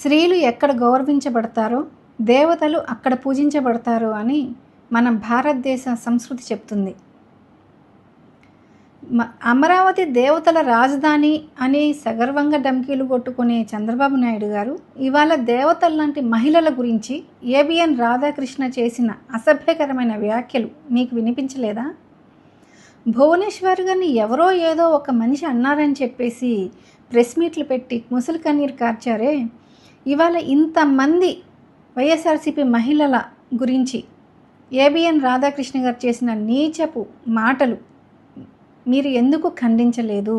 స్త్రీలు ఎక్కడ గౌరవించబడతారో దేవతలు అక్కడ పూజించబడతారు అని మన భారతదేశ సంస్కృతి చెప్తుంది. అమరావతి దేవతల రాజధాని అని సగర్వంగా డమ్కీలు కొట్టుకునే చంద్రబాబు నాయుడు గారు ఇవాళ దేవతల లాంటి మహిళల గురించి ఏబిఎన్ రాధాకృష్ణ చేసిన అసభ్యకరమైన వ్యాఖ్యలు మీకు వినిపించలేదా? భువనేశ్వర్ గారిని ఎవరో ఏదో ఒక మనిషి అన్నారని చెప్పేసి ప్రెస్ మీట్లు పెట్టి ముసలి కన్నీరు కార్చారే, ఇవాళ ఇంతమంది వైఎస్ఆర్సీపీ మహిళల గురించి ఏబిఎన్ రాధాకృష్ణ గారు చేసిన నీచపు మాటలు మీరు ఎందుకు ఖండించలేదు?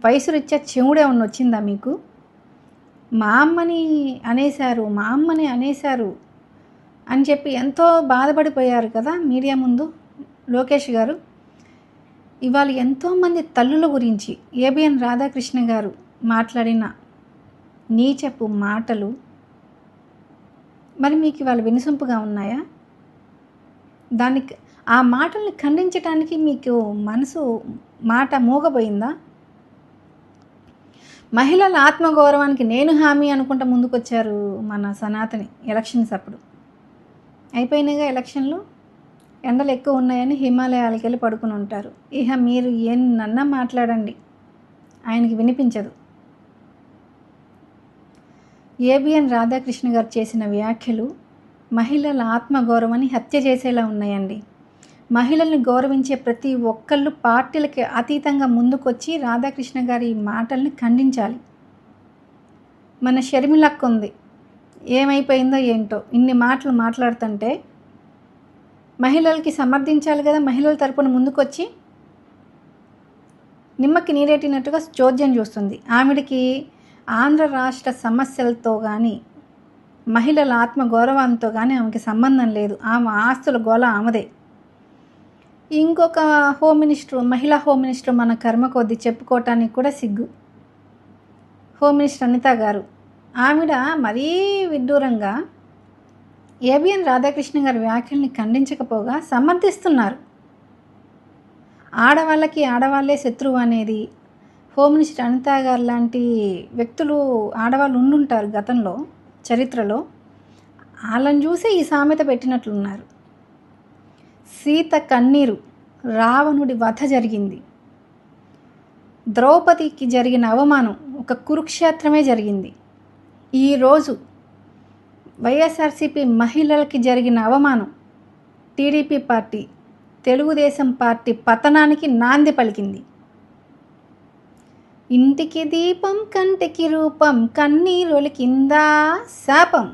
వయసు రీత్యా చెవుడు ఏమన్నా వచ్చిందా మీకు? మా అమ్మని అనేశారు అని చెప్పి ఎంతో బాధపడిపోయారు కదా మీడియా ముందు లోకేష్ గారు. ఇవాళ ఎంతోమంది తల్లుల గురించి ఏబిఎన్ రాధాకృష్ణ గారు మాట్లాడిన నీచపు మాటలు మరి మీకు ఇవాళ వినసొంపుగా ఉన్నాయా? దానికి ఆ మాటల్ని ఖండించడానికి మీకు మాట మూగపోయిందా? మహిళల ఆత్మగౌరవానికి నేను హామీ అనుకుంటా ముందుకొచ్చారు మన సనాతని ఎలక్షన్స్ అప్పుడు. అయిపోయినాయిగా ఎలక్షన్లు, ఎండలు ఎక్కువ ఉన్నాయని హిమాలయాలకు వెళ్ళి పడుకుని ఉంటారు. ఇక మీరు ఎన్నన్నా మాట్లాడండి, ఆయనకి వినిపించదు. ఏబిఎన్ రాధాకృష్ణ గారు చేసిన వ్యాఖ్యలు మహిళల ఆత్మగౌరవాన్ని హత్య చేసేలా ఉన్నాయండి. మహిళల్ని గౌరవించే ప్రతి ఒక్కళ్ళు పార్టీలకి అతీతంగా ముందుకొచ్చి రాధాకృష్ణ గారి మాటల్ని ఖండించాలి. మన షర్మిలక్క ఉంది, ఏమైపోయిందో ఏంటో ఇన్ని మాటలు మాట్లాడుతుంటే మహిళలకి సమర్థించాలి కదా. మహిళల తరపున ముందుకొచ్చి నిమ్మకి నీరెట్టినట్టుగా చోద్యం చూస్తుంది. ఆవిడికి ఆంధ్ర రాష్ట్ర సమస్యలతో కానీ మహిళల ఆత్మగౌరవంతో కానీ ఆమెకి సంబంధం లేదు. ఆమె ఆస్తుల గోల ఆమెదే. ఇంకొక మహిళా హోమ్ మినిస్టర్ మన కర్మ కొద్దీ చెప్పుకోవటానికి కూడా సిగ్గు. హోమ్ మినిస్టర్ అనిత గారు, ఆవిడ మరీ విడ్డూరంగా ఏబిఎన్ రాధాకృష్ణ గారి వ్యాఖ్యల్ని ఖండించకపోగా సమర్థిస్తున్నారు. ఆడవాళ్ళే శత్రువు అనేది హోమ్ మినిస్టర్ అనిత గారు లాంటి వ్యక్తులు ఆడవాళ్ళు ఉండుంటారు గతంలో చరిత్రలో. వాళ్ళని చూసి ఈ సామెత పెట్టినట్లున్నారు. సీత కన్నీరు, రావణుడి వధ జరిగింది, ద్రౌపదికి జరిగిన అవమానం ఒక కురుక్షేత్రమే జరిగింది. ఈరోజు వైఎస్ఆర్సీపీ మహిళలకి జరిగిన అవమానం టీడీపీ పార్టీ, తెలుగుదేశం పార్టీ పతనానికి నాంది పలికింది. ఇంటికి దీపం కంటికి రూపం కన్నీరొలికిందా శాపం.